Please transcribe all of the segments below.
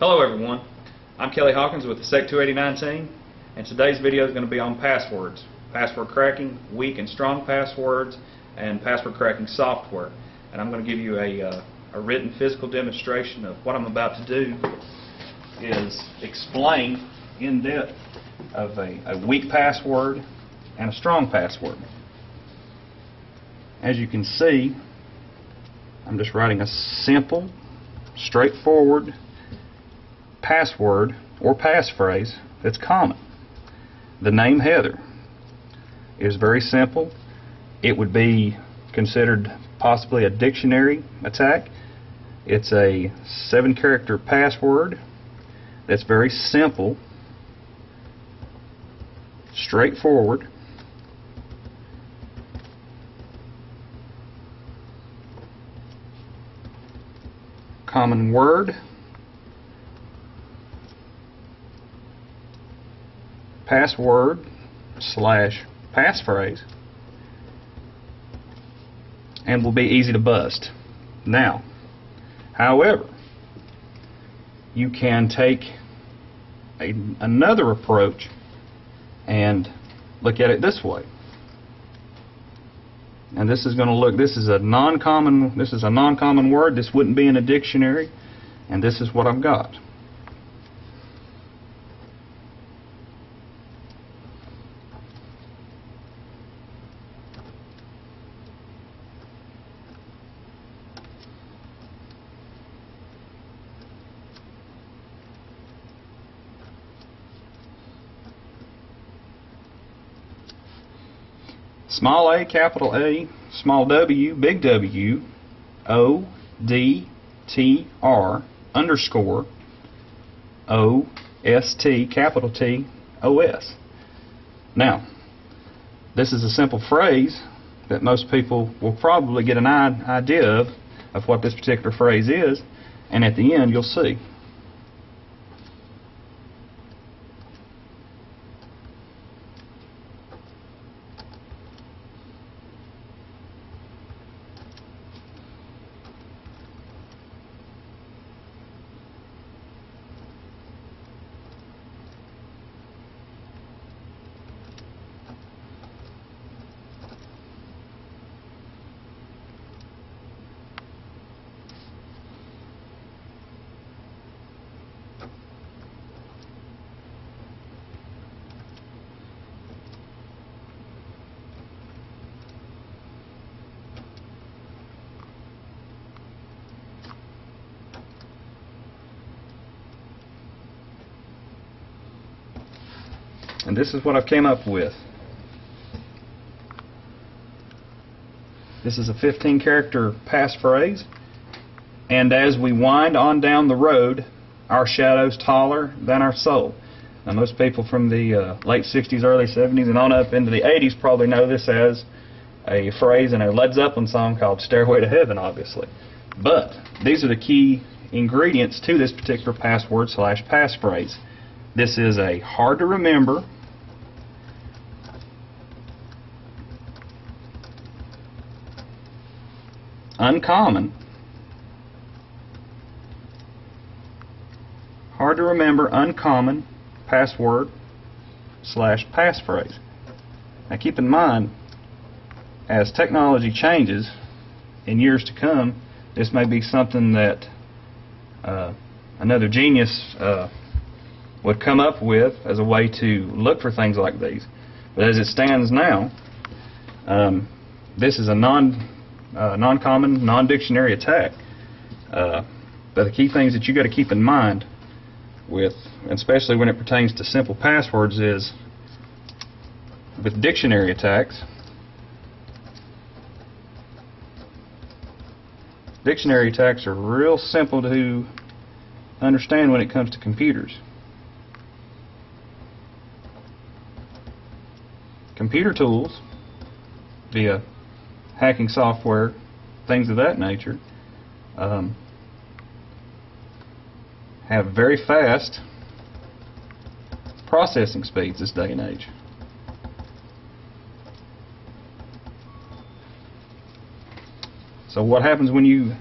Hello everyone, I'm Kelly Hawkins with the SEC 289 team, and today's video is going to be on passwords, password cracking, weak and strong passwords, and password cracking software. And I'm going to give you a written physical demonstration of what I'm about to do is explain in depth of a weak password and a strong password. As you can see, I'm just writing a simple, straightforward password or passphrase that's common. The name Heather is very simple. It would be considered possibly a dictionary attack. It's a 7-character password that's very simple, straightforward, common word, password slash passphrase, and will be easy to bust. Now, however, you can take another approach and look at it this way. And this is going to look, this is a non-common word. This wouldn't be in a dictionary, and this is what I've got. Small a, capital A, small w, big W, O, D, T, R, underscore, O, S, T, capital T, O, S. Now, this is a simple phrase that most people will probably get an idea of what this particular phrase is, and at the end you'll see. And this is what I've came up with. This is a 15-character passphrase, and as we wind on down the road, our shadow's taller than our soul. Now, most people from the late 60s, early 70s, and on up into the 80s probably know this as a phrase in a Led Zeppelin song called Stairway to Heaven, obviously. But these are the key ingredients to this particular password slash passphrase. This is a hard to remember, uncommon, hard to remember, uncommon password slash passphrase. Now keep in mind, as technology changes in years to come, this may be something that another genius would come up with as a way to look for things like these. But as it stands now, this is a non-common, non-dictionary attack. But the key things that you got to keep in mind with, especially when it pertains to simple passwords, is with dictionary attacks, dictionary attacks are real simple to understand when it comes to computers. Computer tools, via hacking software, things of that nature, have very fast processing speeds this day and age. So what happens when you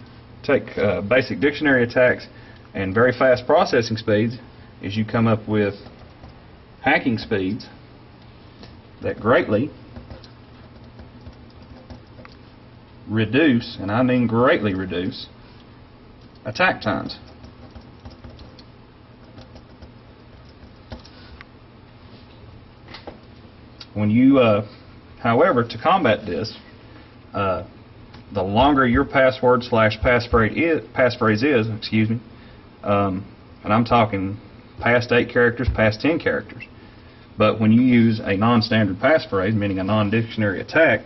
take basic dictionary attacks and very fast processing speeds is you come up with hacking speeds that greatly reduce, and I mean greatly reduce, attack times. When you, however, to combat this, the longer your password / passphrase is, excuse me, and I'm talking past 8 characters, past 10 characters. But when you use a non-standard passphrase, meaning a non-dictionary attack,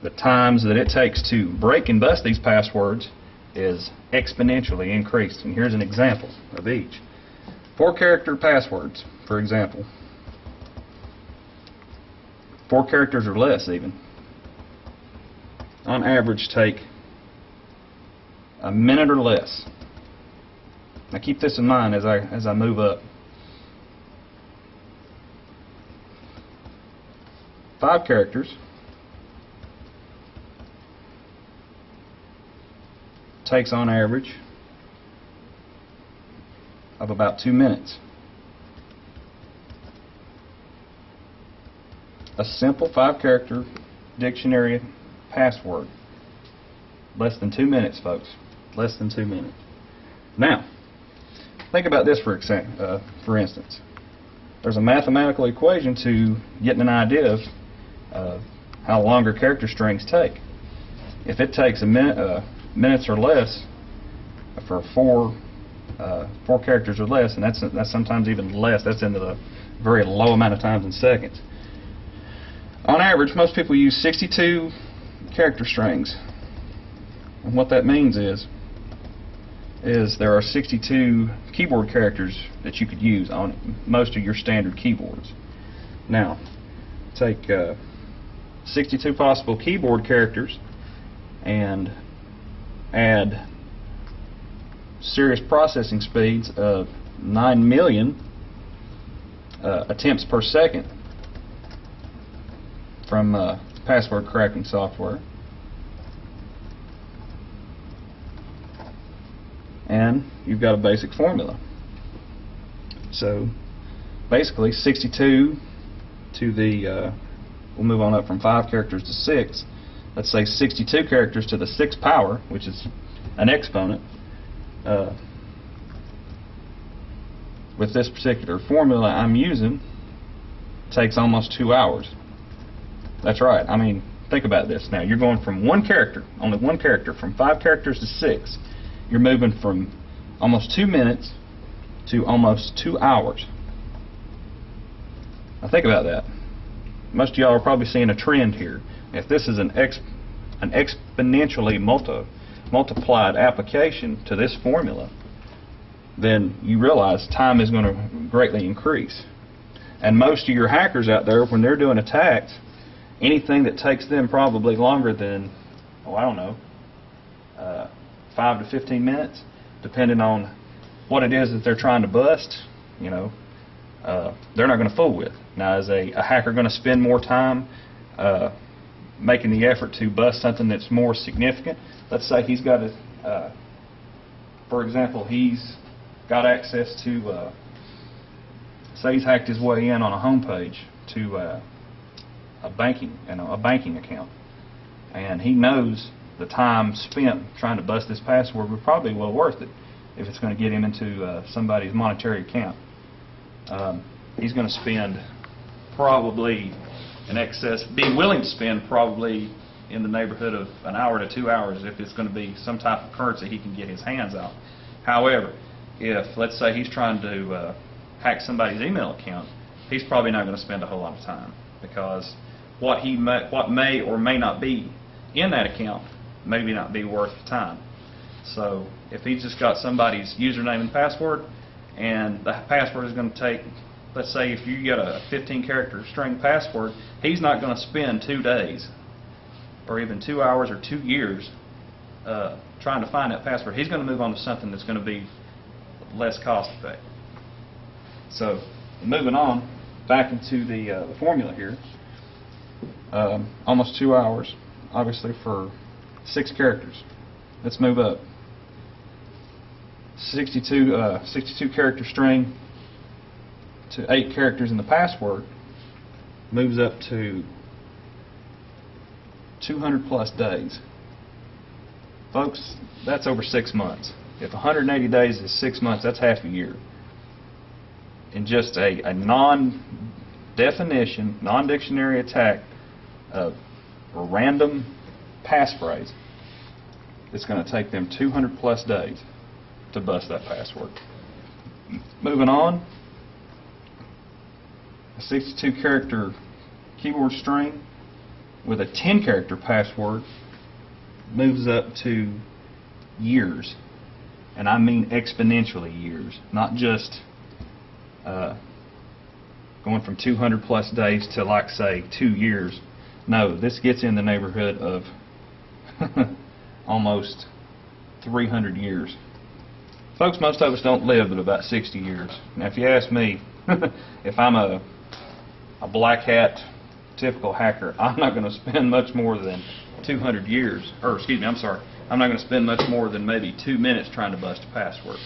the times that it takes to break and bust these passwords is exponentially increased. And here's an example of each. 4-character passwords, for example. 4 characters or less even, on average take a minute or less. Now keep this in mind as I move up. 5 characters takes on average of about 2 minutes. A simple 5-character dictionary password. Less than 2 minutes, folks. Less than 2 minutes. Now, think about this for instance. There's a mathematical equation to getting an idea of how longer character strings take. If it takes a minute, minutes or less for 4 characters or less, and that's sometimes even less. That's into the very low amount of times in seconds. On average, most people use 62 character strings. And what that means is there are 62 keyboard characters that you could use on most of your standard keyboards. Now, take 62 possible keyboard characters and add serious processing speeds of 9 million attempts per second from password cracking software, and you've got a basic formula. So basically 62 to the we'll move on up from 5 characters to 6. Let's say 62 characters to the 6th power, which is an exponent. With this particular formula I'm using, takes almost 2 hours. That's right. I mean, think about this. Now, you're going from one character, only one character, from 5 characters to 6. You're moving from almost 2 minutes to almost 2 hours. Now, think about that. Most of y'all are probably seeing a trend here. If this is an exponentially multiplied application to this formula, then you realize time is going to greatly increase. And most of your hackers out there, when they're doing attacks, anything that takes them probably longer than, I don't know, 5 to 15 minutes, depending on what it is that they're trying to bust, you know, they're not going to fool with. Now, is a hacker going to spend more time making the effort to bust something that's more significant? Let's say he's got for example, he's got access to, say he's hacked his way in on a home page to a banking account, and he knows the time spent trying to bust this password would probably be well worth it if it's going to get him into somebody's monetary account. He's going to spend probably be willing to spend probably in the neighborhood of an hour to 2 hours if it's going to be some type of currency he can get his hands on. However, if, let's say, he's trying to hack somebody's email account, he's probably not going to spend a whole lot of time, because what may or may not be in that account maybe not be worth the time. So if he's just got somebody's username and password, and the password is going to take, let's say if you get a 15-character string password, he's not going to spend 2 days or even 2 hours or 2 years trying to find that password. He's going to move on to something that's going to be less cost effective. So moving on back into the formula here, almost 2 hours, obviously, for 6 characters. Let's move up. 62 character string to 8 characters in the password moves up to 200 plus days. Folks, that's over 6 months. If 180 days is 6 months, that's half a year. In just a non-definition, non-dictionary attack of a random passphrase, it's going to take them 200 plus days to bust that password. Moving on, a 62 character keyboard string with a 10 character password moves up to years, and I mean exponentially years, not just going from 200 plus days to, like, say 2 years. No, this gets in the neighborhood of almost 300 years. Folks, most of us don't live but about 60 years. Now, if you ask me, if I'm a black hat typical hacker, I'm not going to spend much more than 200 years, or excuse me, I'm sorry, I'm not going to spend much more than maybe 2 minutes trying to bust a password.